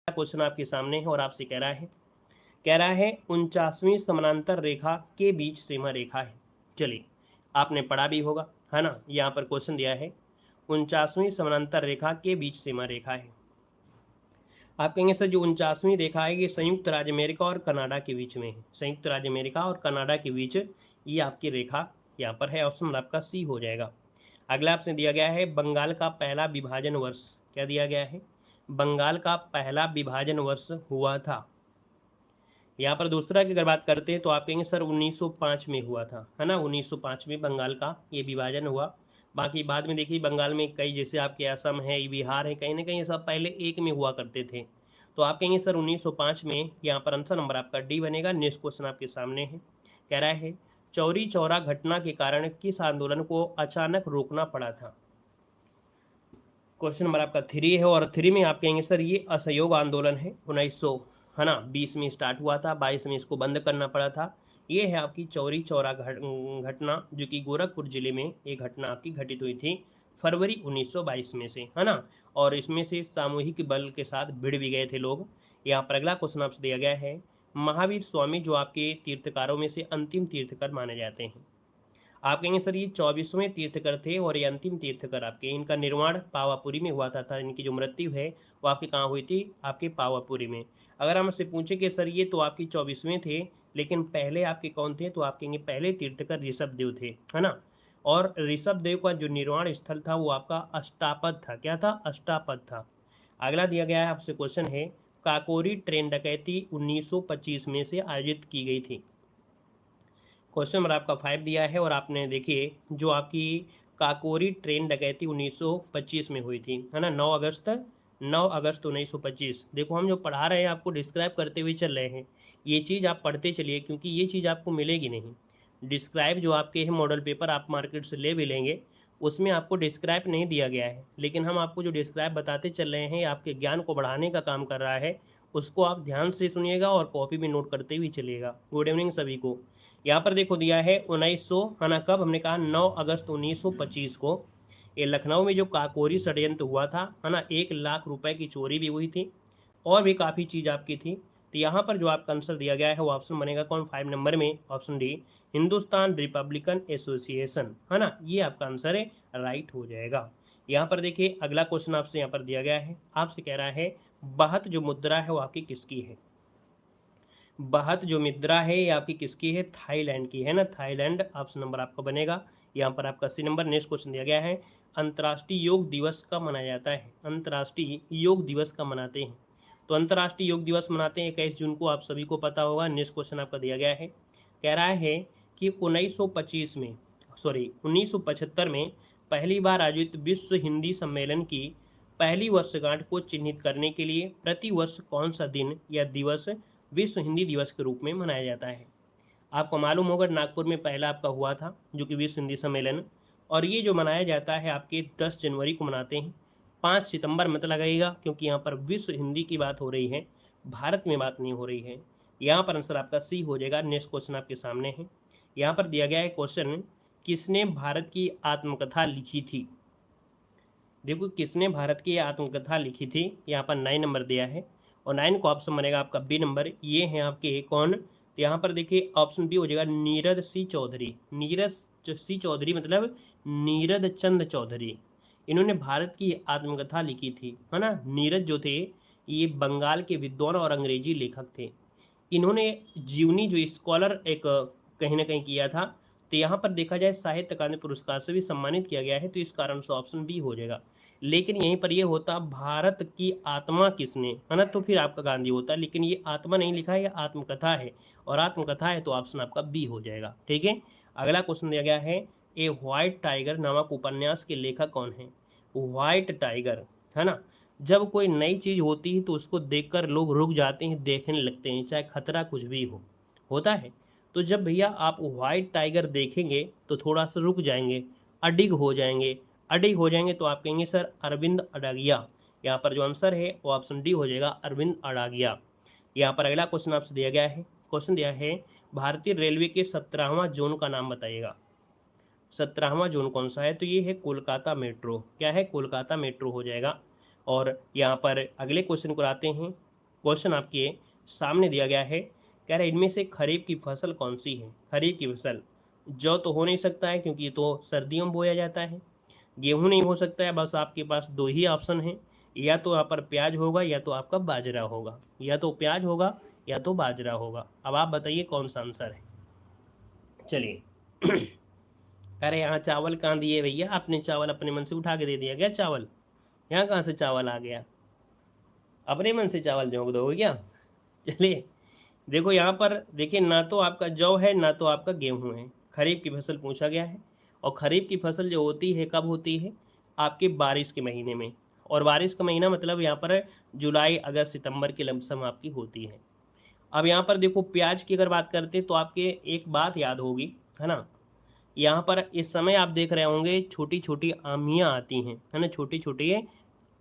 Question आपके सामने है और आपसे कह रहा है 49वीं समानांतर रेखा के बीच सीमा रेखा है। चलिए, आपने पढ़ा भी होगा, है ना। यहाँ पर क्वेश्चन दिया है 49वीं समानांतर रेखा के बीच सीमा रेखा है। आप कहेंगे सर जो 49वीं रेखा है ये संयुक्त राज्य अमेरिका और कनाडा के बीच में है। संयुक्त राज्य अमेरिका और कनाडा के बीच ये आपकी रेखा यहाँ पर है। ऑप्शन आपका सी हो जाएगा। अगला आपसे दिया गया है बंगाल का पहला विभाजन वर्ष। क्या दिया गया है? बंगाल का पहला विभाजन वर्ष हुआ था। यहाँ पर दूसरा की अगर बात करते हैं तो आप कहेंगे सर 1905 में हुआ था, है ना। 1905 में बंगाल का ये विभाजन हुआ। बाकी बाद में देखिए बंगाल में कई, जैसे आपके असम है, बिहार है, कहीं ना कहीं सब पहले एक में हुआ करते थे। तो आप कहेंगे सर 1905 में। यहाँ पर आंसर नंबर आपका डी बनेगा। नेक्स्ट क्वेश्चन आपके सामने है। कह रहा है चौरी चौरा घटना के कारण किस आंदोलन को अचानक रोकना पड़ा था? क्वेश्चन नंबर आपका 3 है और 3 में आप कहेंगे सर ये असहयोग आंदोलन है। 1900 है ना 20 में स्टार्ट हुआ था, 22 में इसको बंद करना पड़ा था। ये है आपकी चौरी चौरा घटना, जो कि गोरखपुर जिले में ये घटना आपकी घटित हुई थी फरवरी 1922 में से, है ना। और इसमें से सामूहिक बल के साथ भिड़ भी गए थे लोग। यहाँ पर अगला क्वेश्चन आपसे दिया गया है महावीर स्वामी जो आपके तीर्थकारों में से अंतिम तीर्थकर माने जाते हैं। आप कहेंगे सर ये 24वें तीर्थकर थे और ये अंतिम तीर्थकर आपके, इनका निर्माण पावापुरी में हुआ था। इनकी जो मृत्यु है वो आपके कहाँ हुई थी? आपके पावापुरी में। अगर हम आपसे पूछे कि सर ये तो आपकी 24वें थे, लेकिन पहले आपके कौन थे, तो आप कहेंगे पहले तीर्थकर ऋषभ देव थे, है ना। और ऋषभ देव का जो निर्माण स्थल था वो आपका अष्टापद था। क्या था? अष्टापद था। अगला दिया गया है आपसे क्वेश्चन है काकोरी ट्रेन डकैती 1925 में से आयोजित की गई थी। क्वेश्चन नंबर आपका 5 दिया है और आपने देखिए जो आपकी काकोरी ट्रेन डकैती 1925 में हुई थी, है ना। 9 अगस्त 1925। देखो हम जो पढ़ा रहे हैं आपको डिस्क्राइब करते हुए चल रहे हैं। ये चीज़ आप पढ़ते चलिए क्योंकि ये चीज़ आपको मिलेगी नहीं। डिस्क्राइब जो आपके हैं मॉडल पेपर आप मार्केट से ले भी लेंगे, उसमें आपको डिस्क्राइब नहीं दिया गया है, लेकिन हम आपको जो डिस्क्राइब बताते चल रहे हैं आपके ज्ञान को बढ़ाने का काम कर रहा है। उसको आप ध्यान से सुनिएगा और कॉपी में नोट करते हुए चलिएगा। गुड इवनिंग सभी को। यहाँ पर देखो दिया है 1900, है ना। कब? हमने कहा 9 अगस्त 1925 को ये लखनऊ में जो काकोरी षड्यंत्र हुआ था, है ना। 1 लाख रुपए की चोरी भी हुई थी और भी काफ़ी चीज़ आपकी थी। तो यहाँ पर जो आपका आंसर दिया गया है वो ऑप्शन बनेगा कौन? 5 नंबर में option D, Hindustan Republican association, है ना। ये आपका आंसर है, राइट हो जाएगा। यहाँ पर देखिए अगला क्वेश्चन आपसे यहाँ पर दिया गया है। आपसे कह रहा है बहत जो मुद्रा है वो आपकी किसकी है? बहत जो मुद्रा है ये आपकी किसकी है? थाईलैंड की, है ना। थाईलैंड ऑप्शन नंबर आपका बनेगा। यहाँ पर आपका सी नंबर। नेक्स्ट क्वेश्चन दिया गया है अंतर्राष्ट्रीय योग दिवस कब मनाया जाता है? अंतर्राष्ट्रीय योग दिवस कब मनाते हैं? तो अंतर्राष्ट्रीय योग दिवस मनाते हैं 21 जून को, आप सभी को पता होगा। नेक्स्ट क्वेश्चन आपका दिया गया है, कह रहा है कि 1975 में पहली बार आयोजित विश्व हिंदी सम्मेलन की पहली वर्षगांठ को चिन्हित करने के लिए प्रतिवर्ष कौन सा दिन या दिवस विश्व हिंदी दिवस के रूप में मनाया जाता है? आपको मालूम होगा नागपुर में पहला आपका हुआ था जो कि विश्व हिंदी सम्मेलन, और ये जो मनाया जाता है आपके 10 जनवरी को मनाते हैं। 5 सितंबर मत लगाइएगा क्योंकि यहाँ पर विश्व हिंदी की बात हो रही है, भारत में बात नहीं हो रही है। यहाँ पर आंसर आपका सी हो जाएगा। नेक्स्ट क्वेश्चन आपके सामने है। यहाँ पर दिया गया है क्वेश्चन किसने भारत की आत्मकथा लिखी थी? देखो किसने भारत की आत्मकथा लिखी थी, यहाँ पर 9 नंबर दिया है और 9 को ऑप्शन बनेगा आपका बी नंबर। ये हैं आपके कौन? तो यहाँ पर देखिए ऑप्शन बी हो जाएगा नीरद सी चौधरी। नीरज सी चौधरी मतलब नीरद चंद चौधरी, इन्होंने भारत की आत्मकथा लिखी थी, है ना। नीरज जो थे ये बंगाल के विद्वान और अंग्रेजी लेखक थे। इन्होंने जीवनी जो स्कॉलर एक कहीं ना कहीं किया था। तो यहाँ पर देखा जाए साहित्य अकादमी पुरस्कार से भी सम्मानित किया गया है, तो इस कारण से ऑप्शन बी हो जाएगा। लेकिन यहीं पर ये होता भारत की आत्मा किसने, है ना, तो फिर आपका गांधी होता, लेकिन ये आत्मा नहीं लिखा है, ये आत्मकथा है और आत्मकथा है तो ऑप्शन आपका बी हो जाएगा। ठीक है। अगला क्वेश्चन दिया गया है ए व्हाइट टाइगर नामक उपन्यास के लेखक कौन है? व्हाइट टाइगर, है ना। जब कोई नई चीज होती है तो उसको देखकर लोग रुक जाते हैं, देखने लगते हैं, चाहे खतरा कुछ भी हो, होता है। तो जब भैया आप व्हाइट टाइगर देखेंगे तो थोड़ा सा रुक जाएंगे, अडिग हो जाएंगे। अडिग हो जाएंगे तो आप कहेंगे सर अरविंद अडागिया। यहाँ पर जो आंसर है वो ऑप्शन डी हो जाएगा, अरविंद अडागिया। यहाँ पर अगला क्वेश्चन आपसे दिया गया है। क्वेश्चन दिया है भारतीय रेलवे के 17वां जोन का नाम बताइएगा। 17वां जोन कौन सा है? तो ये है कोलकाता मेट्रो। क्या है? कोलकाता मेट्रो हो जाएगा। और यहाँ पर अगले क्वेश्चन को आते हैं क्वेश्चन आपके सामने दिया गया है, कह रहे इनमें से खरीफ की फसल कौन सी है। खरीफ की फसल, जौ तो हो नहीं सकता है क्योंकि ये तो सर्दियों में बोया जाता है। गेहूं नहीं हो सकता है, बस आपके पास दो ही ऑप्शन है, या तो यहाँ पर प्याज होगा या तो आपका बाजरा होगा, या तो प्याज होगा या तो बाजरा होगा। अब आप बताइए कौन सा आंसर है। चलिए अरे यहाँ चावल कहाँ दिए भैया, आपने चावल अपने मन से उठा के दे दिया क्या चावल? यहाँ कहाँ से चावल आ गया? अपने मन से चावल झोंक दोगे क्या? चलिए देखो यहाँ पर देखिए, ना तो आपका जौ है ना तो आपका गेहूं है, खरीफ की फसल पूछा गया है। और खरीफ की फसल जो होती है कब होती है? आपके बारिश के महीने में। और बारिश का महीना मतलब यहाँ पर जुलाई अगस्त सितंबर के लमसम आपकी होती है। अब यहाँ पर देखो प्याज की अगर बात करते तो आपके एक बात याद होगी, है ना, यहाँ पर इस समय आप देख रहे होंगे छोटी छोटी आमियाँ आती हैं, है ना, छोटी छोटी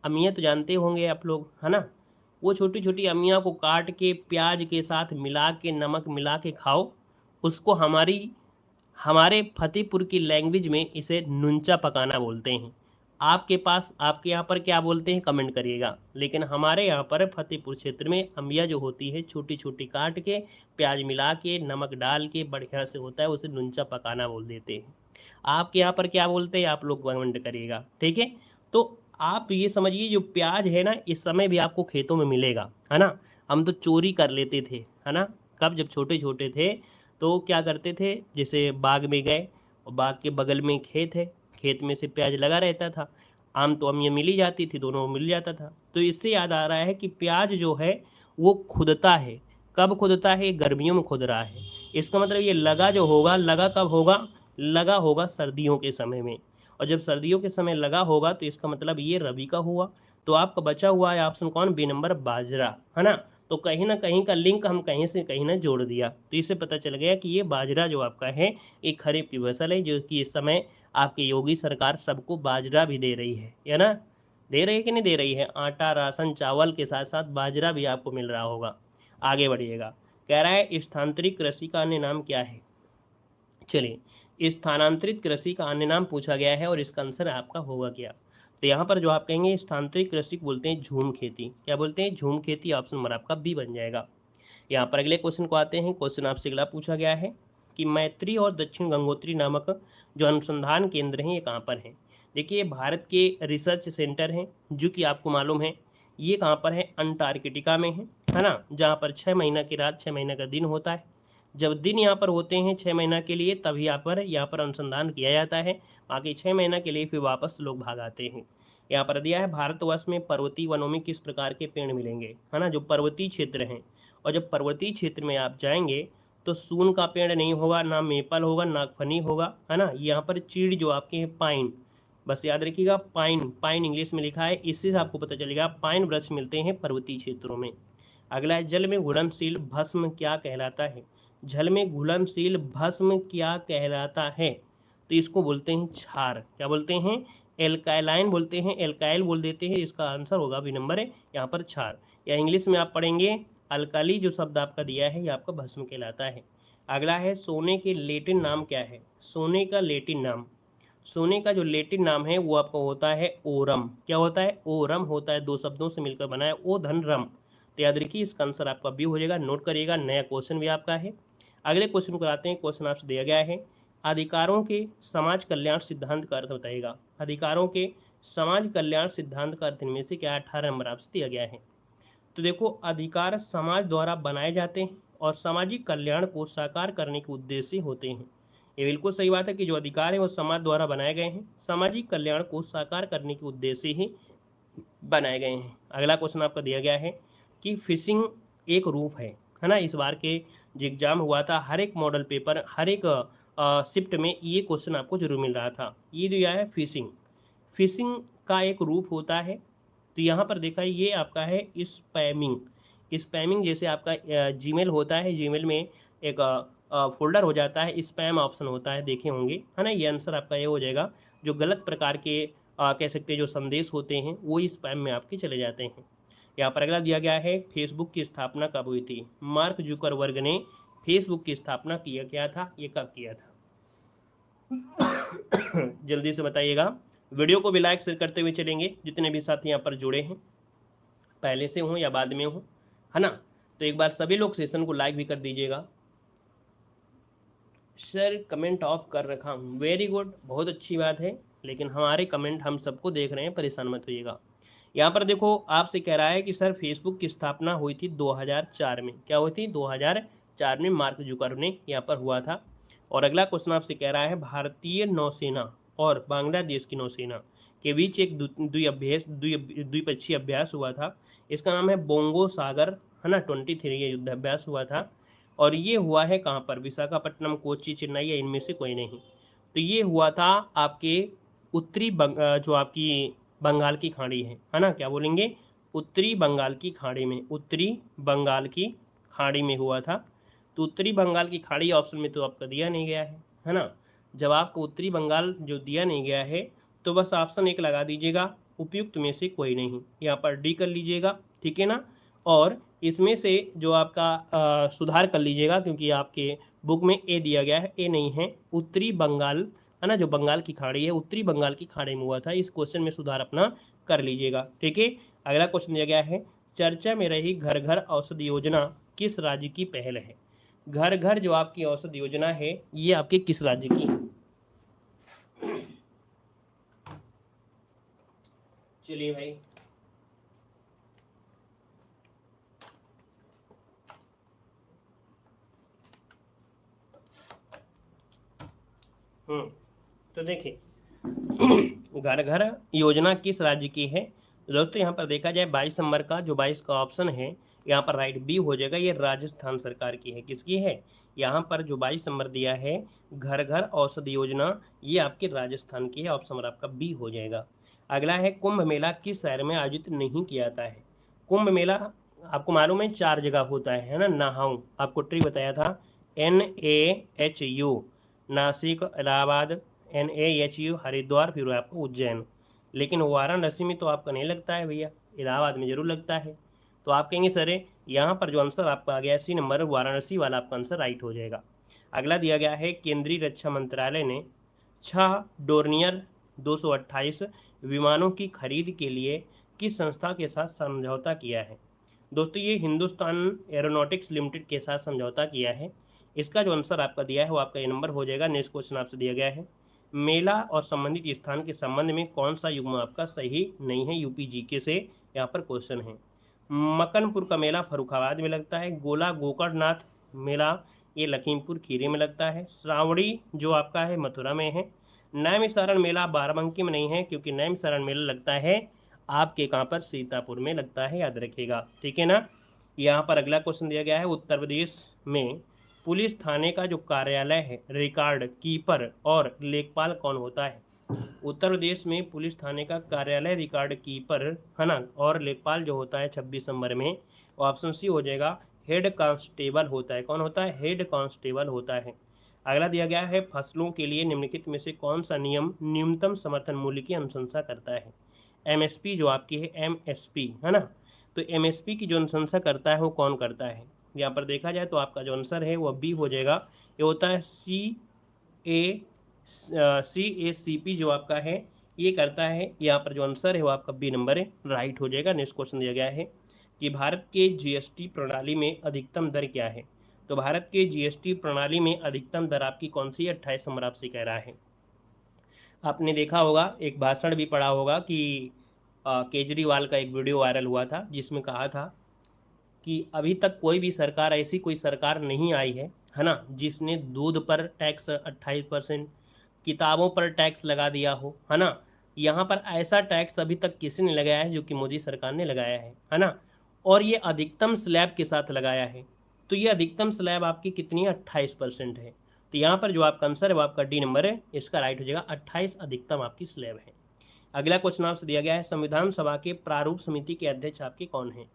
अमियाँ तो जानते होंगे आप लोग, है ना। वो छोटी छोटी अमियाँ को काट के प्याज के साथ मिला के नमक मिला के खाओ, उसको हमारे फतेहपुर की लैंग्वेज में इसे नुंचा पकाना बोलते हैं। आपके पास आपके यहाँ पर क्या बोलते हैं कमेंट करिएगा, लेकिन हमारे यहाँ पर फतेहपुर क्षेत्र में अमिया जो होती है छोटी छोटी काट के प्याज मिला के नमक डाल के बढ़िया से होता है, उसे नुंचा पकाना बोल देते हैं। आपके यहाँ पर क्या बोलते हैं आप लोग कमेंट करिएगा, ठीक है। तो आप ये समझिए जो प्याज है ना इस समय भी आपको खेतों में मिलेगा, है ना। हम तो चोरी कर लेते थे, है ना, कब जब छोटे छोटे थे तो क्या करते थे, जैसे बाग में गए और बाग के बगल में खेत है, खेत में से प्याज लगा रहता था, आम तो अमियाँ मिल ही जाती थी, दोनों मिल जाता था। तो इससे याद आ रहा है कि प्याज जो है वो खुदता है। कब खुदता है? गर्मियों में खुद रहा है। इसका मतलब ये लगा जो होगा, लगा कब होगा? लगा होगा सर्दियों के समय में। और जब सर्दियों के समय लगा होगा तो इसका मतलब ये रबी का हुआ। तो आपका बचा हुआ है ऑप्शन कौन? बी नंबर बाजरा, है ना। तो कहीं ना कहीं का लिंक हम कहीं से कहीं ना जोड़ दिया, तो इससे पता चल गया कि ये बाजरा जो आपका है एक खरीफ की फसल है, जो कि इस समय आपकी योगी सरकार सबको बाजरा भी दे रही है ना। दे रही है कि नहीं दे रही है? आटा राशन चावल के साथ साथ बाजरा भी आपको मिल रहा होगा। आगे बढ़िएगा, कह रहा है स्थानांतरित कृषि का अन्य नाम क्या है। चलिए स्थानांतरित कृषि का अन्य नाम पूछा गया है और इसका आंसर आपका होगा क्या। तो यहाँ पर जो आप कहेंगे स्थानांतरित कृषि को बोलते हैं झूम खेती। क्या बोलते हैं? झूम खेती। ऑप्शन नंबर आपका बी बन जाएगा। यहाँ पर अगले क्वेश्चन को आते हैं। क्वेश्चन आपसे अगला पूछा गया है कि मैत्री और दक्षिण गंगोत्री नामक जो अनुसंधान केंद्र हैं ये कहाँ पर हैं। देखिए भारत के रिसर्च सेंटर हैं जो कि आपको मालूम है ये कहाँ पर है, अंटार्कटिका में है ना, जहाँ पर 6 महीना की रात 6 महीना का दिन होता है। जब दिन यहाँ पर होते हैं 6 महीना के लिए तब यहाँ पर अनुसंधान किया जाता है, बाकी 6 महीना के लिए फिर वापस लोग भाग आते हैं। यहाँ पर दिया है भारतवर्ष में पर्वतीय वनों में किस प्रकार के पेड़ मिलेंगे, है ना, जो पर्वतीय क्षेत्र हैं। और जब पर्वतीय क्षेत्र में आप जाएंगे तो सून का पेड़ नहीं होगा, ना मेपल होगा, ना फनी होगा, है ना। यहाँ पर चीड़ जो आपके हैं पाइन, बस याद रखिएगा पाइन, पाइन इंग्लिश में लिखा है, इससे आपको पता चलेगा पाइन वृक्ष मिलते हैं पर्वतीय क्षेत्रों में। अगला है जल में घुलनशील भस्म क्या कहलाता है। जल में घुलनशील भस्म क्या कहलाता है? तो इसको बोलते हैं क्षार। क्या बोलते हैं? एल्काइलाइन बोलते हैं, एल्काइल बोल देते हैं। इसका आंसर होगा बी नंबर है यहाँ पर क्षार, या इंग्लिश में आप पढ़ेंगे अल्काली जो शब्द आपका दिया है ये आपका भस्म कहलाता है। अगला है सोने के लेटिन नाम क्या है। सोने का लेटिन नाम, सोने का जो लेटिन नाम है वो आपका होता है ओरम। क्या होता है? ओरम होता है, दो शब्दों से मिलकर बना है, ओ धन रम। तो याद रखिए इसका आंसर आपका बी हो जाएगा, नोट करिएगा, नया क्वेश्चन भी आपका है। अगले क्वेश्चन को आते हैं। क्वेश्चन आपसे दिया गया है अधिकारों के समाज कल्याण सिद्धांत का अर्थ बताइएगा। अधिकारों के समाज कल्याण सिद्धांत का अर्थ इनमें से क्या? 18 नंबर आपसे दिया गया है। तो देखो अधिकार समाज द्वारा बनाए जाते हैं और सामाजिक कल्याण को साकार करने के उद्देश्य होते हैं। ये बिल्कुल सही बात है कि जो अधिकार है वो समाज द्वारा बनाए गए हैं, सामाजिक कल्याण को साकार करने के उद्देश्य ही बनाए गए हैं। अगला क्वेश्चन आपका दिया गया है कि फिशिंग एक रूप है ना। इस बार के जो एग्जाम हुआ था हर एक मॉडल पेपर हर एक शिफ्ट में ये क्वेश्चन आपको जरूर मिल रहा था। ये दिया है फिशिंग, फिशिंग का एक रूप होता है। तो यहाँ पर देखा ये आपका है स्पैमिंग। स्पैमिंग जैसे आपका जीमेल होता है, जीमेल में एक फोल्डर हो जाता है, स्पैम ऑप्शन होता है, देखे होंगे, है ना। ये आंसर आपका ये हो जाएगा, जो गलत प्रकार के कह सकते हैं जो संदेश होते हैं वो स्पैम में आपके चले जाते हैं। यहाँ पर अगला दिया गया है फेसबुक की स्थापना कब हुई थी। मार्क जुकरबर्ग ने फेसबुक की स्थापना किया क्या था, ये कब किया था? जल्दी से बताइएगा। वीडियो को भी लाइक शेयर करते हुए चलेंगे जितने भी साथी यहाँ पर जुड़े हैं, पहले से हों या बाद में हों, है ना। तो एक बार सभी लोग सेशन को लाइक भी कर दीजिएगा। सर कमेंट ऑफ कर रखा हूँ, वेरी गुड, बहुत अच्छी बात है, लेकिन हमारे कमेंट हम सबको देख रहे हैं, परेशान मत होइएगा। यहाँ पर देखो आपसे कह रहा है कि सर फेसबुक की स्थापना हुई थी 2004 में, क्या हुई थी 2004 में, मार्क जुकर ने यहाँ पर हुआ था। और अगला क्वेश्चन आपसे कह रहा है भारतीय नौसेना और बांग्लादेश की नौसेना के बीच एक द्विपक्षीय अभ्यास हुआ था, इसका नाम है बोंगो सागर, है ना, 23 ये युद्ध अभ्यास हुआ था। और ये हुआ है कहाँ पर, विशाखापट्टनम, कोच्चि, चेन्नई या इनमें से कोई नहीं। तो ये हुआ था आपके जो आपकी बंगाल की खाड़ी है ना, क्या बोलेंगे, उत्तरी बंगाल की खाड़ी में, उत्तरी बंगाल की खाड़ी में हुआ था। तो उत्तरी बंगाल की खाड़ी ऑप्शन में तो आपका दिया नहीं गया है ना। जब आपको उत्तरी बंगाल जो दिया नहीं गया है तो बस ऑप्शन 1 लगा दीजिएगा, उपयुक्त में से कोई नहीं, यहाँ पर डी कर लीजिएगा, ठीक है ना। और इसमें से जो आपका सुधार कर लीजिएगा, क्योंकि आपके बुक में ए दिया गया है, ए नहीं है, उत्तरी बंगाल, है ना, जो बंगाल की खाड़ी है उत्तरी बंगाल की खाड़ी में हुआ था। इस क्वेश्चन में सुधार अपना कर लीजिएगा, ठीक है। अगला क्वेश्चन दिया गया है, चर्चा में रही घर घर औषधि योजना किस राज्य की पहल है। घर घर जो आपकी औषधि योजना है ये आपके किस राज्य की है। चलिए भाई, तो देखिए घर घर योजना किस राज्य की है। दोस्तों यहाँ पर देखा जाए 22 नंबर का, जो 22 का ऑप्शन है यहाँ पर राइट बी हो जाएगा, ये राजस्थान सरकार की है। किसकी है, यहाँ पर जो 22 नंबर दिया है घर घर औषधि योजना, ये आपके राजस्थान की है, ऑप्शन नंबर आपका बी हो जाएगा। अगला है कुंभ मेला किस शहर में आयोजित नहीं किया जाता है। कुंभ मेला आपको मालूम है 4 जगह होता है ना, नहाऊं आपको ट्रिक बताया था, NAHU नासिक, इलाहाबाद, NAHU हरिद्वार, फिर आपको उज्जैन। लेकिन वाराणसी में तो आपका नहीं लगता है भैया, इलाहाबाद में जरूर लगता है। तो आप कहेंगे सर यहाँ पर जो आंसर आपका आ गया सी नंबर वाराणसी वाला आपका आंसर राइट हो जाएगा। अगला दिया गया है केंद्रीय रक्षा मंत्रालय ने 6 डोर्नियर 228 विमानों की खरीद के लिए किस संस्था के साथ समझौता किया है। दोस्तों ये हिंदुस्तान एरोनॉटिक्स लिमिटेड के साथ समझौता किया है। इसका जो आंसर आपका दिया है वो आपका ये नंबर हो जाएगा। नेक्स्ट क्वेश्चन आपसे दिया गया है, मेला और संबंधित स्थान के संबंध में कौन सा युग्म आपका सही नहीं है, यूपी जीके से यहाँ पर क्वेश्चन है। मकनपुर का मेला फर्रुखाबाद में लगता है, गोला गोकर्णनाथ मेला ये लखीमपुर खीरी में लगता है, श्रावणी जो आपका है मथुरा में है, नैमिषारण मेला बाराबंकी में नहीं है, क्योंकि नैमिषारण मेला लगता है आपके कहाँ पर सीतापुर में लगता है, याद रखिएगा, ठीक है ना। यहाँ पर अगला क्वेश्चन दिया गया है, उत्तर प्रदेश में पुलिस थाने का जो कार्यालय है रिकॉर्ड कीपर और लेखपाल कौन होता है। उत्तर प्रदेश में पुलिस थाने का कार्यालय रिकॉर्ड कीपर, है ना, और लेखपाल जो होता है 26 नंबर में, ऑप्शन सी हो जाएगा, हेड कांस्टेबल होता है। कौन होता है, हेड कांस्टेबल होता है। अगला दिया गया है फसलों के लिए निम्नलिखित में से कौन सा नियम न्यूनतम समर्थन मूल्य की अनुशंसा करता है। MSP जो आपकी है MSP, है ना, तो MSP की जो अनुशंसा करता है वो कौन करता है। यहाँ पर देखा जाए तो आपका जो आंसर है वो बी हो जाएगा, ये होता है CACP जो आपका है ये करता है। यहाँ पर जो आंसर है वो आपका बी नंबर है, राइट हो जाएगा। नेक्स्ट क्वेश्चन दिया गया है कि भारत के GST प्रणाली में अधिकतम दर क्या है। तो भारत के GST प्रणाली में अधिकतम दर आपकी कौन सी, 28 नंबर आपसे कह रहा है। आपने देखा होगा, एक भाषण भी पढ़ा होगा कि केजरीवाल का एक वीडियो वायरल हुआ था जिसमें कहा था कि अभी तक कोई भी सरकार, ऐसी कोई सरकार नहीं आई है ना, जिसने दूध पर टैक्स 28%, किताबों पर टैक्स लगा दिया हो, है ना। यहाँ पर ऐसा टैक्स अभी तक किसी ने लगाया है जो कि मोदी सरकार ने लगाया है ना, और ये अधिकतम स्लैब के साथ लगाया है। तो ये अधिकतम स्लैब आपकी कितनी है, 28% है। तो यहाँ पर जो आपका आंसर है वो आपका डी नंबर है, इसका राइट हो जाएगा, 28 अधिकतम आपकी स्लैब है। अगला क्वेश्चन आपसे दिया गया है, संविधान सभा के प्रारूप समिति के अध्यक्ष आपके कौन हैं।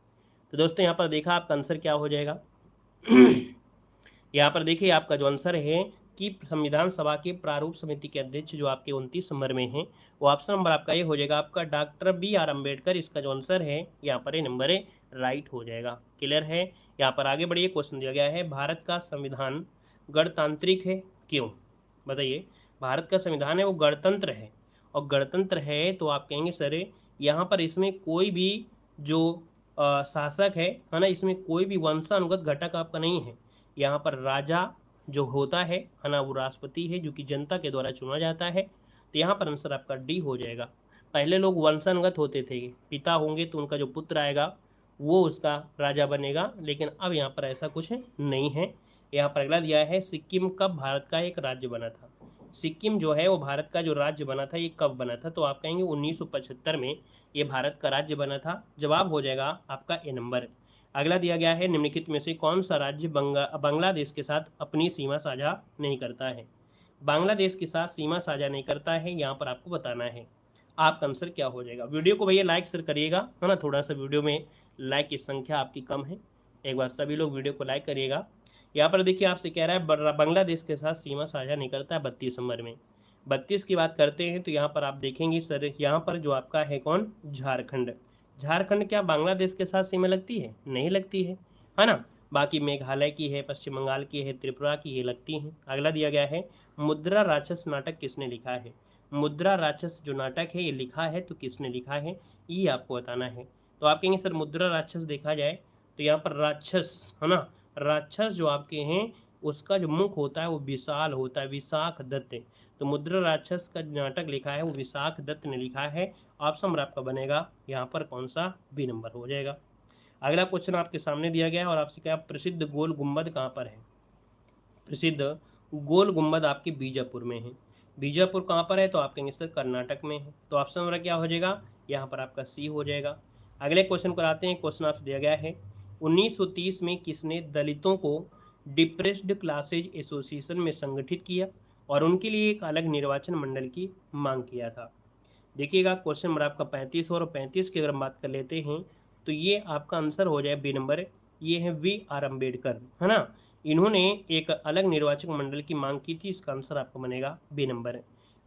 तो दोस्तों यहाँ पर देखा आपका आंसर क्या हो जाएगा। यहाँ पर देखिए आपका जो आंसर है कि संविधान सभा के प्रारूप समिति के अध्यक्ष जो आपके 29 नंबर में हैं वो ऑप्शन नंबर आपका ये हो जाएगा, आपका डॉक्टर BR अम्बेडकर। इसका जो आंसर है यहाँ पर ये नंबर है, राइट हो जाएगा। क्लियर है। यहाँ पर आगे बढ़िए, क्वेश्चन दिया गया है, भारत का संविधान गणतांत्रिक है क्यों। बताइए, भारत का संविधान है वो गणतंत्र है, और गणतंत्र है तो आप कहेंगे सर यहाँ पर इसमें कोई भी जो शासक है ना, इसमें कोई भी वंशानुगत घटक आपका नहीं है। यहाँ पर राजा जो होता है ना, वो राष्ट्रपति है जो कि जनता के द्वारा चुना जाता है। तो यहाँ पर आंसर आपका डी हो जाएगा। पहले लोग वंशानुगत होते थे, पिता होंगे तो उनका जो पुत्र आएगा वो उसका राजा बनेगा, लेकिन अब यहाँ पर ऐसा कुछ नहीं है। यहाँ पर अगला दिया है, सिक्किम कब भारत का एक राज्य बना था। सिक्किम जो है वो भारत का जो राज्य बना था ये कब बना था, तो आप कहेंगे 1975 में ये भारत का राज्य बना था। जवाब हो जाएगा आपका ए नंबर। अगला दिया गया है, निम्नलिखित में से कौन सा राज्य बांग्लादेश के साथ अपनी सीमा साझा नहीं करता है। बांग्लादेश के साथ सीमा साझा नहीं करता है, यहाँ पर आपको बताना है। आपका आंसर क्या हो जाएगा। वीडियो को भैया लाइक शेयर करिएगा, है ना, थोड़ा सा वीडियो में लाइक की संख्या आपकी कम है, एक बार सभी लोग वीडियो को लाइक करिएगा। यहाँ पर देखिए आपसे कह रहा है बांग्लादेश के साथ सीमा साझा नहीं करता है 32 नंबर में। 32 की बात करते हैं तो यहाँ पर आप देखेंगे सर, यहाँ पर जो आपका है कौन, झारखंड। झारखंड क्या बांग्लादेश के साथ सीमा लगती है, नहीं लगती है ना। बाकी मेघालय की है, पश्चिम बंगाल की है, त्रिपुरा की ये लगती हैं। अगला दिया गया है, मुद्रा राक्षस नाटक किसने लिखा है। मुद्रा राक्षस जो नाटक है ये लिखा है तो किसने लिखा है, ये आपको बताना है। तो आप कहेंगे सर मुद्रा राक्षस देखा जाए तो यहाँ पर राक्षस है ना, राक्षस जो आपके हैं उसका जो मुख होता है वो विशाल होता है, विशाख दत्त। तो मुद्रा राक्षस का नाटक लिखा है वो विशाख दत्त ने लिखा है। ऑप्शन आपका बनेगा यहाँ पर कौन सा, बी नंबर हो जाएगा। अगला क्वेश्चन आपके सामने दिया गया है और आपसे क्या, प्रसिद्ध गोल गुम्बद कहाँ पर है। प्रसिद्ध गोल गुम्बद आपके बीजापुर में है। बीजापुर कहाँ पर है, तो आप कहेंगे सर कर्नाटक में है। तो ऑप्शन नंबर क्या हो जाएगा, यहाँ पर आपका सी हो जाएगा। अगले क्वेश्चन को आते हैं। क्वेश्चन आपसे दिया गया है, 1930 में किसने दलितों को डिप्रेस्ड क्लासेज एसोसिएशन में संगठित किया और उनके लिए एक अलग निर्वाचन मंडल की मांग किया था। देखिएगा क्वेश्चन नंबर आपका 35 और 35 की अगर हम बात कर लेते हैं तो ये आपका आंसर हो जाए बी नंबर। ये है वी.आर. अम्बेडकर, है ना। इन्होंने एक अलग निर्वाचक मंडल की मांग की थी, इसका आंसर आपका बनेगा बी नंबर।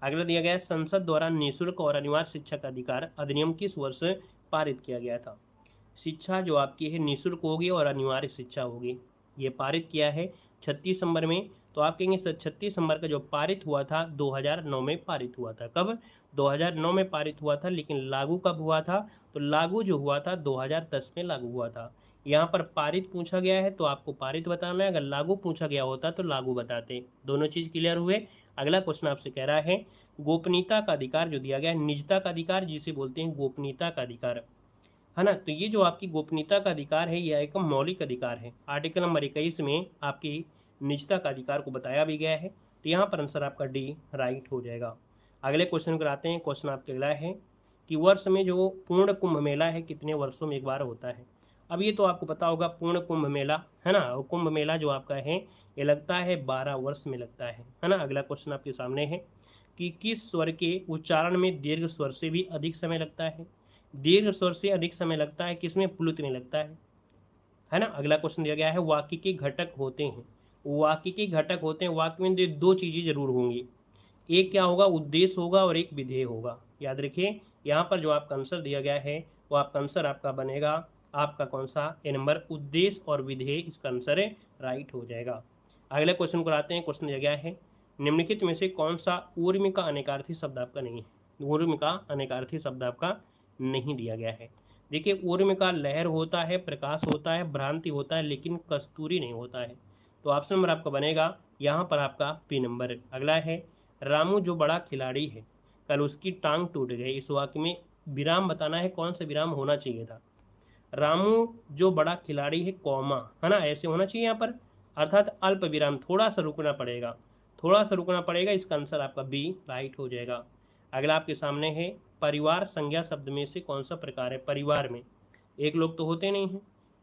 अगला दिया गया है, संसद द्वारा निःशुल्क और अनिवार्य शिक्षा का अधिकार अधिनियम किस वर्ष पारित किया गया था। शिक्षा जो आपकी है निःशुल्क होगी और अनिवार्य शिक्षा होगी, ये पारित किया है 36 नंबर में। तो आप कहेंगे सर 36 नंबर का जो पारित हुआ था 2009 में पारित हुआ था। कब, 2009 में पारित हुआ था, लेकिन लागू कब हुआ था, तो लागू जो हुआ था 2010 में लागू हुआ था। यहाँ पर पारित पूछा गया है तो आपको पारित बताना है, अगर लागू पूछा गया होता तो लागू बताते। दोनों चीज़ क्लियर हुए। अगला क्वेश्चन आपसे कह रहा है, गोपनीयता का अधिकार जो दिया गया है, निजता का अधिकार जिसे बोलते हैं गोपनीयता का अधिकार, है ना। तो ये जो आपकी गोपनीयता का अधिकार है ये एक मौलिक अधिकार है। आर्टिकल नंबर 21 में आपकी निजता का अधिकार को बताया भी गया है। तो यहाँ पर आंसर आपका डी राइट हो जाएगा। अगले क्वेश्चन को आते हैं। क्वेश्चन आपके अगला है कि वर्ष में जो पूर्ण कुंभ मेला है कितने वर्षों में एक बार होता है। अब ये तो आपको पता होगा, पूर्ण कुंभ मेला, है ना, और कुंभ मेला जो आपका है ये लगता है 12 वर्ष में लगता है ना। अगला क्वेश्चन आपके सामने है कि किस स्वर के उच्चारण में दीर्घ स्वर से भी अधिक समय लगता है। दीर्घ स्वर से अधिक समय लगता है किसमें, प्लुत में लगता है ना। अगला क्वेश्चन दिया गया है, वाक्य के घटक होते हैं। वाक्य के घटक होते हैं, वाक्य में दो चीजें जरूर होंगी, एक क्या होगा, उद्देश्य होगा और एक विधेय होगा। याद रखिए यहाँ पर जो आपका आंसर दिया गया है वो आपका आंसर आपका बनेगा आपका कौन सा, ए नंबर, उद्देश्य और विधेय, इसका आंसर राइट हो जाएगा। अगले क्वेश्चन को आते हैं। क्वेश्चन दिया गया है, निम्नलिखित में से कौन सा ऊर्मी का अनेकार्थी शब्द आपका नहीं है। ऊर्मी का अनेकार्थी शब्द आपका नहीं दिया गया है। देखिए ऊर्मी का लहर होता है, प्रकाश होता है, भ्रांति होता है, लेकिन कस्तूरी नहीं होता है। तो ऑप्शन नंबर आपका बनेगा यहाँ पर आपका पी नंबर। अगला है, रामू जो बड़ा खिलाड़ी है कल उसकी टांग टूट गई। इस वाक्य में विराम बताना है, कौन सा विराम होना चाहिए था। रामू जो बड़ा खिलाड़ी है कौमा, है ना, ऐसे होना चाहिए यहाँ पर, अर्थात अल्प विराम, थोड़ा सा रुकना पड़ेगा, थोड़ा सा रुकना पड़ेगा। इसका आंसर आपका बी राइट हो जाएगा। अगला आपके सामने है, परिवार संज्ञा शब्द में से कौन सा प्रकार है। परिवार में एक लोग तो होते नहीं हैं,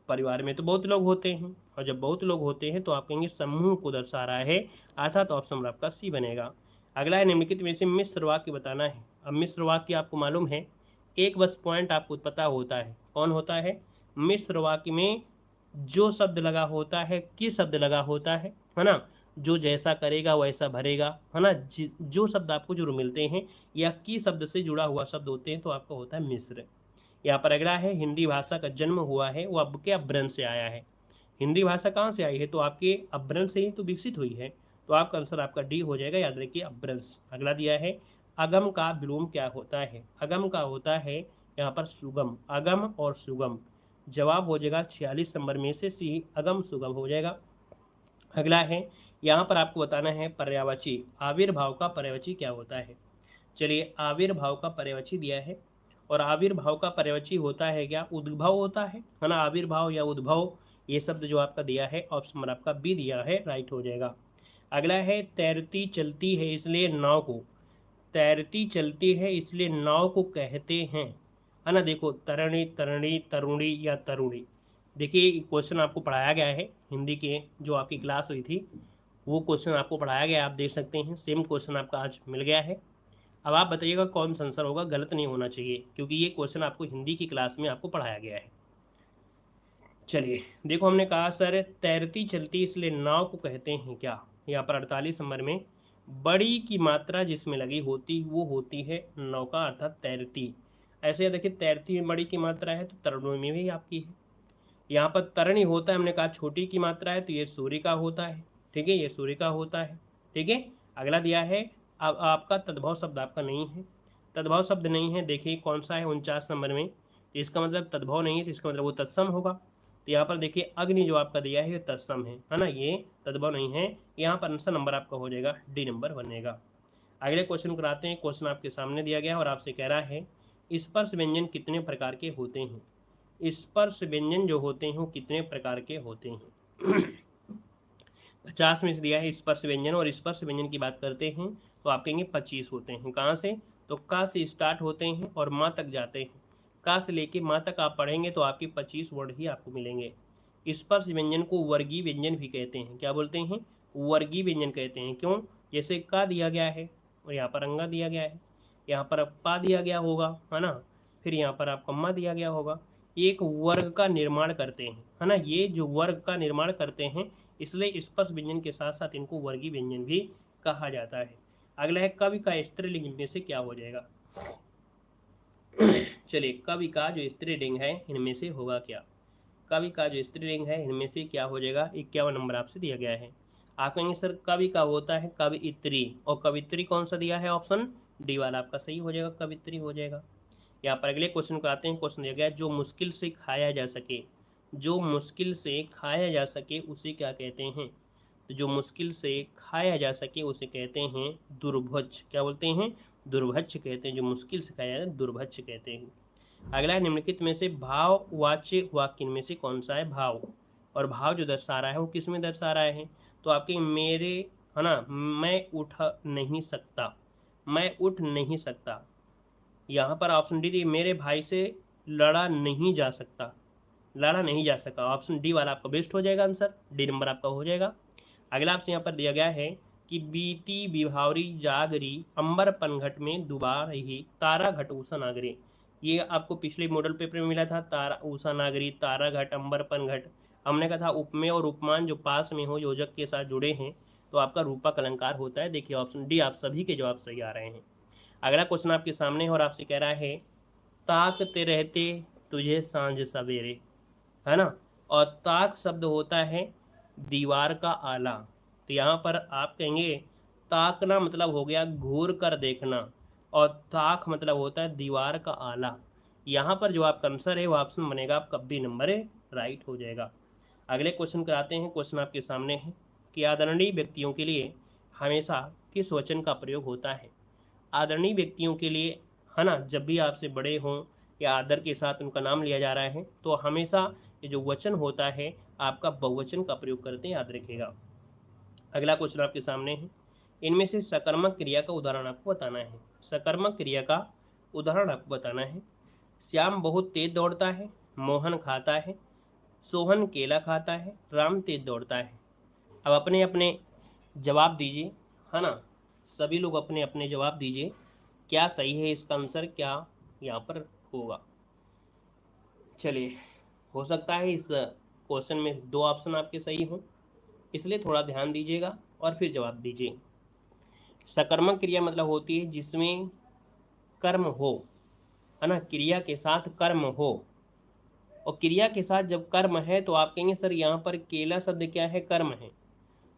परिवार में तो बहुत लोग होते हैं, और जब बहुत लोग होते हैं तो आप कहेंगे समूह को दर्शा रहा है, अर्थात ऑप्शन आपका सी बनेगा। अगला है, निम्नलिखित में से मिश्र वाक्य बताना है। अब मिश्र वाक्य आपको मालूम है, एक बस पॉइंट आपको पता होता है, कौन होता है, मिश्र वाक्य में जो शब्द लगा होता है, किस शब्द लगा होता है ना, जो जैसा करेगा वैसा भरेगा, है ना। जो शब्द आपको जरूर मिलते हैं या की शब्द से जुड़ा हुआ शब्द होते हैं तो आपका होता है मिश्र। यहाँ पर अगला है, हिंदी भाषा का जन्म हुआ है वो अब के अपभ्रंश से आया है। हिंदी भाषा कहाँ से आई है, तो आपके अपभ्रंश से ही तो विकसित हुई है। तो आपका आंसर आपका डी हो जाएगा, याद रखिए अपभ्रंश। अगला दिया है, अगम का विलोम क्या होता है। अगम का होता है यहाँ पर सुगम, अगम और सुगम। जवाब हो जाएगा 46 नंबर में से सी, अगम सुगम हो जाएगा। अगला है, यहाँ पर आपको बताना है पर्यायवाची, आविर्भाव का पर्यायवाची क्या होता है। चलिए, आविर्भाव का पर्यायवाची दिया है, और आविर्भाव का पर्यायवाची होता है क्या, उद्भव होता है ना। आविर्भाव या उद्भव, ये शब्द जो आपका दिया है ऑप्शन नंबर आपका बी दिया है, राइट हो जाएगा। अगला है, तैरती चलती है इसलिए नाव को, तैरती चलती है इसलिए नाव को कहते हैं, है ना। देखो, तरणी, तरणी, तरुणी या तरुणी, देखिए क्वेश्चन आपको पढ़ाया गया है हिंदी के, जो आपकी क्लास हुई थी वो क्वेश्चन आपको पढ़ाया गया, आप देख सकते हैं सेम क्वेश्चन आपका आज मिल गया है। अब आप बताइएगा कौन सा आंसर होगा, गलत नहीं होना चाहिए क्योंकि ये क्वेश्चन आपको हिंदी की क्लास में आपको पढ़ाया गया है। चलिए देखो, हमने कहा सर तैरती चलती इसलिए नाव को कहते हैं क्या, यहाँ पर 48 नंबर में बड़ी की मात्रा जिसमें लगी होती वो होती है नौका अर्थात तैरती। ऐसे देखिए, तैरती में बड़ी की मात्रा है तो तरणों में भी आपकी है। यहाँ पर तरणी होता है, हमने कहा छोटी की मात्रा है तो ये सूर्य का होता है, ठीक है, ये सूर्य का होता है, ठीक है। अगला दिया है, अब आपका तद्भव शब्द आपका नहीं है, तद्भव शब्द नहीं है, देखिए कौन सा है 49 नंबर में, तो इसका मतलब तद्भव नहीं है, तो इसका मतलब वो तत्सम होगा। तो यहाँ पर देखिए अग्नि जो आपका दिया है ये तत्सम है ना, ये तद्भव नहीं है। यहाँ पर आंसर नंबर आपका हो जाएगा डी नंबर बनेगा। अगले क्वेश्चन कराते हैं। क्वेश्चन आपके सामने दिया गया है और आपसे कह रहा है स्पर्श व्यंजन कितने प्रकार के होते हैं। स्पर्श व्यंजन जो होते हैं वो कितने प्रकार के होते हैं। 50 में से दिया है स्पर्श व्यंजन, और स्पर्श व्यंजन की बात करते हैं तो आप कहेंगे 25 होते हैं। कहाँ से, तो का से स्टार्ट होते हैं और माँ तक जाते हैं। का से लेके माँ तक आप पढ़ेंगे तो आपके 25 वर्ड ही आपको मिलेंगे। स्पर्श व्यंजन को वर्गीय व्यंजन भी कहते हैं। क्या बोलते हैं, वर्गीय व्यंजन कहते हैं। क्यों, जैसे का दिया गया है और यहाँ पर अंगा दिया गया है, यहाँ पर पा दिया गया होगा, है ना, फिर यहाँ पर आपका मा दिया गया होगा, एक वर्ग का निर्माण करते हैं, है ना। ये जो वर्ग का निर्माण करते हैं इसलिए स्पर्श व्यंजन के साथ साथ इनको वर्गीय व्यंजन भी कहा जाता है। अगला है कवि का स्त्रीलिंग में से क्या हो जाएगा। चलिए, कवि का जो स्त्रीलिंग है इनमें से होगा क्या, कवि का जो स्त्रीलिंग है इनमें से क्या हो जाएगा। 51 नंबर आपसे दिया गया है। आप कहेंगे सर कवि का होता है कवियत्री, और कवित्री कौन सा दिया है, ऑप्शन डी वाला आपका सही हो जाएगा, कवित्री हो जाएगा। यहाँ पर अगले क्वेश्चन को आते हैं। क्वेश्चन दिया गया जो मुश्किल से खाया जा सके, जो मुश्किल से खाया जा सके उसे क्या कहते हैं। तो जो मुश्किल से खाया जा सके उसे कहते हैं दुर्भक्ष। क्या बोलते हैं, दुर्भक्ष कहते हैं। जो मुश्किल से खाया जाए दुर्भक्ष कहते हैं। अगला है निम्नलिखित में से भाववाच्य वाक्य में से कौन सा है। भाव, और भाव जो दर्शा रहा है वो किस में दर्शा रहा है, तो आपके मेरे, है ना, मैं उठ नहीं सकता, मैं उठ नहीं सकता। यहाँ पर ऑप्शन डी, मेरे भाई से लड़ा नहीं जा सकता, लड़ा नहीं जा सका। ऑप्शन डी वाला आपका बेस्ट हो जाएगा, आंसर डी नंबर आपका हो जाएगा। अगला आपसे यहाँ पर दिया गया है कि बीती विभावरी जागरी अंबर पनघट में दुबार ही तारा घट ऊषा नागरी। ये आपको पिछले मॉडल पेपर में मिला था, तारा ऊषा नागरी, तारा घट, अंबर पनघट। हमने कहा था उपमेय और उपमान जो पास में हो, योजक के साथ जुड़े हैं, तो आपका रूपक अलंकार होता है। देखिए ऑप्शन डी, आप सभी के जवाब सही आ रहे हैं। अगला क्वेश्चन आपके सामने है और आपसे कह रहा है ताकते रहते तुझे सांझ सवेरे, है ना, और ताक शब्द होता है दीवार का आला। तो यहाँ पर आप कहेंगे ताकना मतलब हो गया घूर कर देखना, और ताक मतलब होता है दीवार का आला। यहाँ पर जो आपका आंसर है वो ऑप्शन बनेगा आपका बी नंबर है, राइट हो जाएगा। अगले क्वेश्चन कराते हैं। क्वेश्चन आपके सामने है कि आदरणीय व्यक्तियों के लिए हमेशा किस वचन का प्रयोग होता है। आदरणीय व्यक्तियों के लिए, है ना, जब भी आपसे बड़े हों या आदर के साथ उनका नाम लिया जा रहा है तो हमेशा ये जो वचन होता है आपका बहुवचन का प्रयोग करते हैं, याद रखिएगा। अगला क्वेश्चन आपके सामने है, इनमें से सकर्मक क्रिया का उदाहरण आपको बताना है। सकर्मक क्रिया का उदाहरण आपको बताना है। श्याम बहुत तेज दौड़ता है, मोहन खाता है, सोहन केला खाता है, राम तेज दौड़ता है। अब अपने अपने जवाब दीजिए, है ना, सभी लोग अपने अपने जवाब दीजिए, क्या सही है इसका आंसर, क्या यहाँ पर होगा। चलिए, हो सकता है इस क्वेश्चन में 2 ऑप्शन आपके सही हों, इसलिए थोड़ा ध्यान दीजिएगा और फिर जवाब दीजिए। सकर्मक क्रिया मतलब होती है जिसमें कर्म हो, है ना, क्रिया के साथ कर्म हो, और क्रिया के साथ जब कर्म है तो आप कहेंगे सर यहाँ पर केला शब्द क्या है, कर्म है,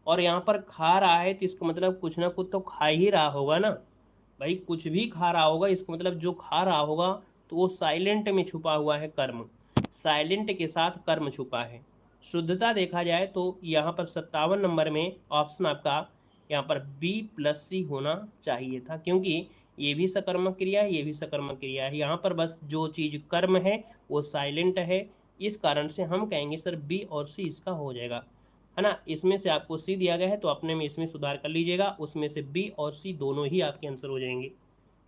और यहाँ पर खा रहा है तो इसका मतलब कुछ ना कुछ तो खा ही रहा होगा ना भाई, कुछ भी खा रहा होगा, इसका मतलब जो खा रहा होगा तो वो साइलेंट में छुपा हुआ है कर्म। साइलेंट के साथ कर्म छुपा है। शुद्धता देखा जाए तो यहाँ पर 57 नंबर में ऑप्शन आपका यहाँ पर B+C होना चाहिए था, क्योंकि ये भी सकर्मक क्रिया है, ये भी सकर्मक क्रिया है। यहाँ पर बस जो चीज़ कर्म है वो साइलेंट है, इस कारण से हम कहेंगे सर B और C इसका हो जाएगा, है ना। इसमें से आपको C दिया गया है तो अपने में इसमें सुधार कर लीजिएगा, उसमें से B और C दोनों ही आपके आंसर हो जाएंगे,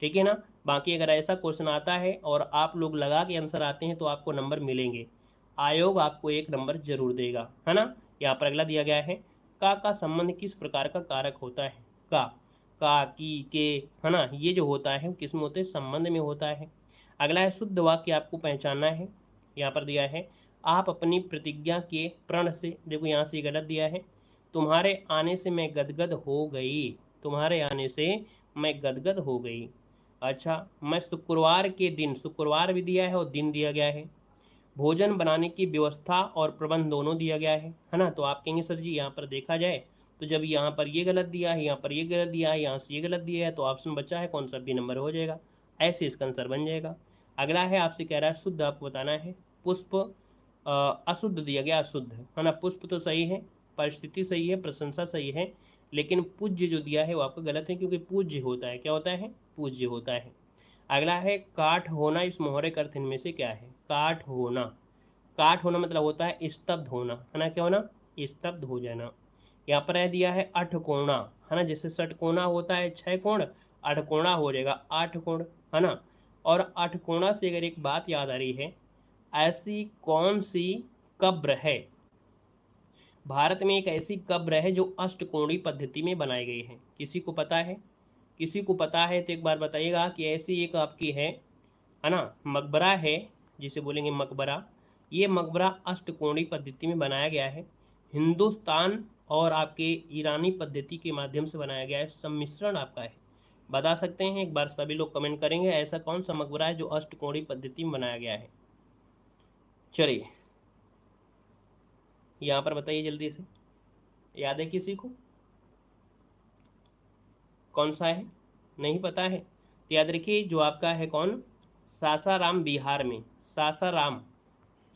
ठीक है ना। बाकी अगर ऐसा क्वेश्चन आता है और आप लोग लगा के आंसर आते हैं तो आपको नंबर मिलेंगे, आयोग आपको 1 नंबर जरूर देगा, है ना। यहाँ पर अगला दिया गया है, का संबंध किस प्रकार का कारक होता है। का की के, है ना, ये जो होता है किस में होते हैं, संबंध में होता है। अगला है शुद्ध वाक्य आपको पहचानना है। यहाँ पर दिया है, आप अपनी प्रतिज्ञा के प्रण से, देखो यहाँ से गलत दिया है, तुम्हारे आने से मैं गदगद हो गई, तुम्हारे आने से मैं गदगद हो गई। अच्छा, मैं शुक्रवार के दिन, शुक्रवार भी दिया है और दिन दिया गया है। भोजन बनाने की व्यवस्था और प्रबंध दोनों दिया गया है ना। तो आप कहेंगे सर जी यहाँ पर देखा जाए तो जब यहाँ पर ये गलत दिया है, यहाँ पर ये गलत दिया है, यहाँ से ये गलत दिया है, तो ऑप्शन बचा है कौन सा, B नंबर हो जाएगा, ऐसे इसका आंसर बन जाएगा। अगला है आपसे कह रहा है शुद्ध आपको बताना है। पुष्प अशुद्ध दिया गया, अशुद्ध है ना। पुष्प तो सही है, परिस्थिति सही है, प्रशंसा सही है, लेकिन पूज्य जो दिया है वो आपका गलत है, क्योंकि पूज्य होता है, क्या होता है, पूज्य होता है। अगला है काठ होना इस मोहरे का अर्थ इनमें से क्या है। काठ होना, काठ होना मतलब होता है स्तब्ध होना, है ना, क्या होना, स्तब्ध हो जाना। यहाँ पर है दिया है अठकोणा, है ना, जैसे षटकोणा होता है 6 कोण, अठकोणा हो जाएगा 8 कोण, है ना। और अठकोणा से अगर एक बात याद आ रही है, ऐसी कौन सी कब्र है, भारत में एक ऐसी कब्र है जो अष्टकोणीय पद्धति में बनाई गई है, किसी को पता है, किसी को पता है तो एक बार बताइएगा कि ऐसी एक आपकी है ना, मकबरा है, जिसे बोलेंगे मकबरा। ये मकबरा अष्टकोणीय पद्धति में बनाया गया है, हिंदुस्तान और आपके ईरानी पद्धति के माध्यम से बनाया गया है, सम्मिश्रण आपका है। बता सकते हैं, एक बार सभी लोग कमेंट करेंगे ऐसा कौन सा मकबरा है जो अष्टकोणीय पद्धति में बनाया गया है। चलिए यहाँ पर बताइए जल्दी से, याद है किसी को, कौन सा है, नहीं पता है तो याद रखिए जो आपका है कौन, सासाराम बिहार में, सासाराम,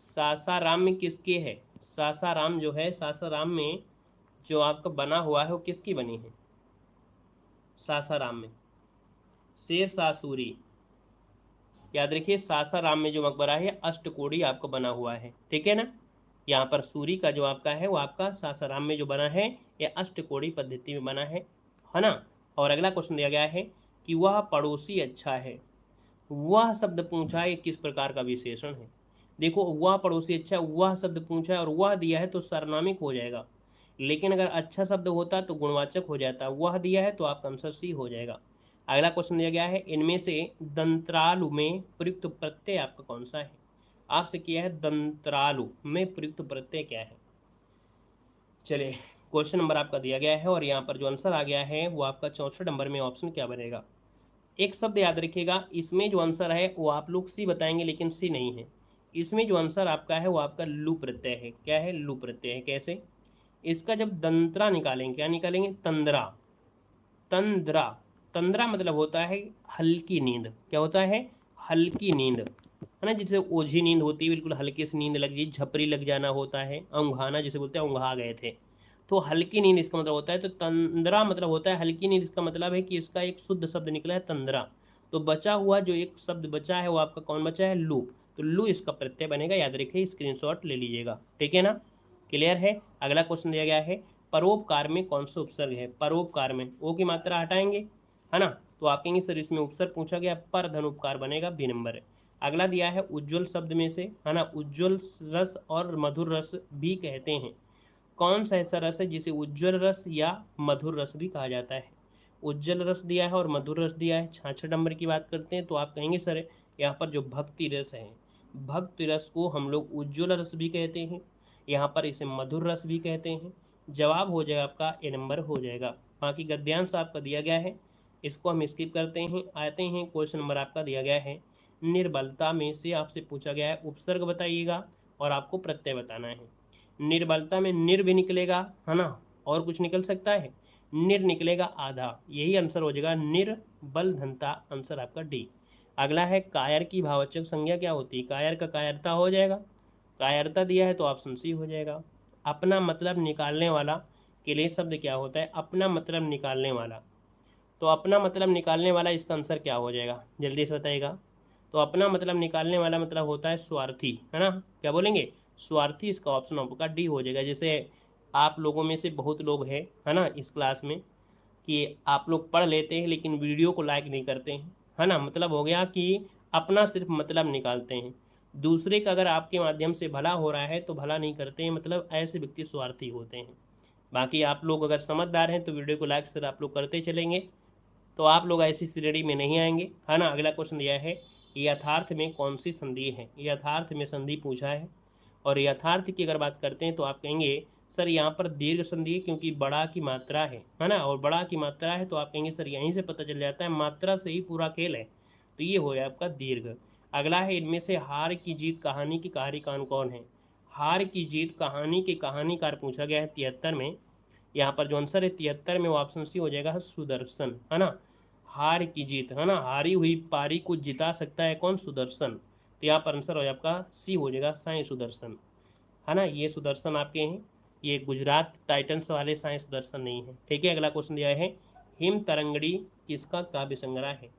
सासाराम में किसके है, सासाराम जो है, सासाराम में जो आपका बना हुआ है वो किसकी बनी है, सासाराम में शेर शाह सूरी। याद रखिए सासाराम में जो मकबरा है अष्टकोणीय आपका बना हुआ है, ठीक है ना। यहाँ पर सूरी का जो आपका है वो आपका सासाराम में जो बना है ये अष्टकोणीय पद्धति में बना है ना। और अगला क्वेश्चन दिया गया है कि वह पड़ोसी अच्छा है, वह शब्द पूछा है किस प्रकार का विशेषण है। देखो वह पड़ोसी अच्छा, वह शब्द पूछा है और वह दिया है तो सर्वनामिक हो जाएगा, लेकिन अगर अच्छा शब्द होता तो गुणवाचक हो जाता, वह दिया है तो आपका आंसर C हो जाएगा। अगला क्वेश्चन दिया गया है, इनमें से दंत्रालु में प्रयुक्त प्रत्यय आपका कौन सा है। आपसे किया है दंत्रालु में प्रयुक्त प्रत्यय क्या है। चलिए क्वेश्चन नंबर आपका दिया गया है और यहाँ पर जो आंसर आ गया है वो आपका 64 नंबर में ऑप्शन क्या बनेगा। एक शब्द याद रखिएगा, इसमें जो आंसर है वो आप लोग C बताएंगे लेकिन C नहीं है, इसमें जो आंसर आपका है वो आपका लू प्रत्यय है। क्या है, लू प्रत्यय है। कैसे, इसका जब दंत्रा निकालेंगे, क्या निकालेंगे, तंद्रा, तंद्रा, तंद्रा मतलब होता है हल्की नींद, क्या होता है, हल्की नींद, है ना, जिसे ओझी नींद होती है, बिल्कुल हल्की सी नींद लग गई, झपरी लग जाना होता है, औंघाना जिसे बोलते हैं, औंघा गए थे, तो हल्की नींद इसका मतलब होता है। तो तंद्रा मतलब होता है हल्की नींद, इसका मतलब है कि इसका एक शुद्ध शब्द निकला है तंद्रा। तो बचा हुआ जो एक शब्द बचा है वो आपका कौन बचा है, लू, तो लू इसका प्रत्यय बनेगा, याद रखिए, स्क्रीनशॉट ले लीजिएगा, ठीक है ना, क्लियर है। अगला क्वेश्चन दिया गया है, परोपकार में कौन सा उपसर्ग है। परोपकार में ओ की मात्रा हटाएंगे, है ना, तो आप कहेंगे सर इसमें उपसर्ग पूछा गया, पर धन उपकार बनेगा, B नंबर है। अगला दिया है उज्ज्वल शब्द में से, है ना, उज्ज्वल रस और मधुर रस भी कहते हैं, कौन सा ऐसा रस है जिसे उज्ज्वल रस या मधुर रस भी कहा जाता है। उज्ज्वल रस दिया है और मधुर रस दिया है। 66 नंबर की बात करते हैं तो आप कहेंगे सर यहाँ पर जो भक्ति रस है, भक्ति रस को हम लोग उज्ज्वल रस भी कहते हैं, यहाँ पर इसे मधुर रस भी कहते हैं। जवाब हो जाएगा आपका A नंबर हो जाएगा। बाकी गद्यांश आपका दिया गया है, इसको हम स्किप करते हैं, आते हैं क्वेश्चन नंबर आपका दिया गया है, निर्बलता में से आपसे पूछा गया है उपसर्ग बताइएगा और आपको प्रत्यय बताना है। निर्बलता में निर भी निकलेगा, है ना, और कुछ निकल सकता है, निर निकलेगा आधा, यही आंसर हो जाएगा निर्बल धनता, आंसर आपका D। अगला है कायर की भाववाचक संज्ञा क्या होती है, कायर का कायरता हो जाएगा, कायरता दिया है तो ऑप्शन सी हो जाएगा। अपना मतलब निकालने वाला के लिए शब्द क्या होता है? अपना मतलब निकालने वाला। तो अपना मतलब निकालने वाला, इसका आंसर क्या हो जाएगा जल्दी से बताइएगा। तो अपना मतलब निकालने वाला मतलब होता है स्वार्थी, है ना? क्या बोलेंगे? स्वार्थी। इसका ऑप्शन आपका डी हो जाएगा। जैसे आप लोगों में से बहुत लोग हैं, है ना, इस क्लास में, कि आप लोग पढ़ लेते हैं लेकिन वीडियो को लाइक नहीं करते हैं, है ना? मतलब हो गया कि अपना सिर्फ मतलब निकालते हैं। दूसरे का अगर आपके माध्यम से भला हो रहा है तो भला नहीं करते हैं, मतलब ऐसे व्यक्ति स्वार्थी होते हैं। बाकी आप लोग अगर समझदार हैं तो वीडियो को लाइक सर आप लोग करते चलेंगे, तो आप लोग ऐसी श्रेणी में नहीं आएंगे, है ना। अगला क्वेश्चन दिया है, यथार्थ में कौन सी संधि है? यथार्थ में संधि पूछा है। और यथार्थ की अगर बात करते हैं तो आप कहेंगे सर यहाँ पर दीर्घ संधि है, क्योंकि बड़ा की मात्रा है ना, और बड़ा की मात्रा है तो आप कहेंगे सर यहीं से पता चल जाता है, मात्रा से ही पूरा खेल है, तो ये हो गया आपका दीर्घ। अगला है, इनमें से हार की जीत कहानी की कहानीकार कौन है? हार की जीत कहानी के कहानीकार पूछा गया है 73 में। यहाँ पर जो आंसर है 73 में वो ऑप्शन सी हो जाएगा, सुदर्शन, है ना। हार की जीत, है ना, हारी हुई पारी को जिता सकता है कौन? सुदर्शन। तो यहाँ पर आंसर हो जाएगा आपका सी हो जाएगा, साईं सुदर्शन, है ना। ये सुदर्शन आपके हैं, ये गुजरात टाइटंस वाले साईं सुदर्शन नहीं है। ठीक है, अगला क्वेश्चन दिया है, हिम तरंगड़ी किसका काव्य संग्रह है?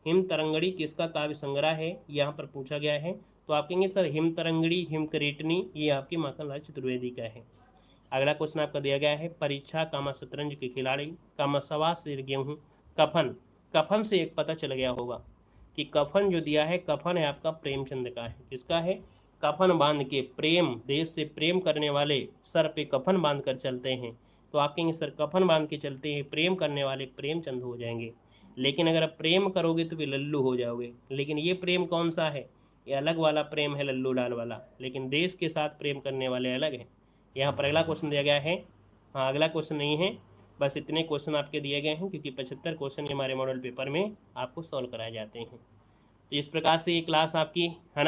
हिम तरंगड़ी किसका काव्य संग्रह है, यहाँ पर पूछा गया है। तो आप कहेंगे सर हिम तरंगड़ी, हिम करीटनी, ये आपके माखनलाल चतुर्वेदी का है। अगला क्वेश्चन आपका दिया गया है, परीक्षा कामा शतरंज के खिलाड़ी कामा सवा सिर गेहूँ कफन। कफन से एक पता चल गया होगा कि कफन जो दिया है, कफन है आपका प्रेमचंद का है। किसका है? कफन बांध के, प्रेम, देश से प्रेम करने वाले सर पे कफन बांध कर चलते हैं, तो आप कहेंगे सर कफन बांध के चलते हैं प्रेम करने वाले प्रेमचंद हो जाएंगे। लेकिन अगर आप प्रेम करोगे तो भी लल्लू हो जाओगे। लेकिन ये प्रेम कौन सा है? ये अलग वाला प्रेम है, लल्लू लाल वाला, लेकिन देश के साथ प्रेम करने वाले अलग हैं। यहाँ पर अगला क्वेश्चन दिया गया है, हाँ अगला क्वेश्चन नहीं है, बस इतने क्वेश्चन आपके दिए गए हैं, क्योंकि 75 क्वेश्चन हमारे मॉडल पेपर में आपको सॉल्व कराए जाते हैं। तो इस प्रकार से ये क्लास आपकी, है ना।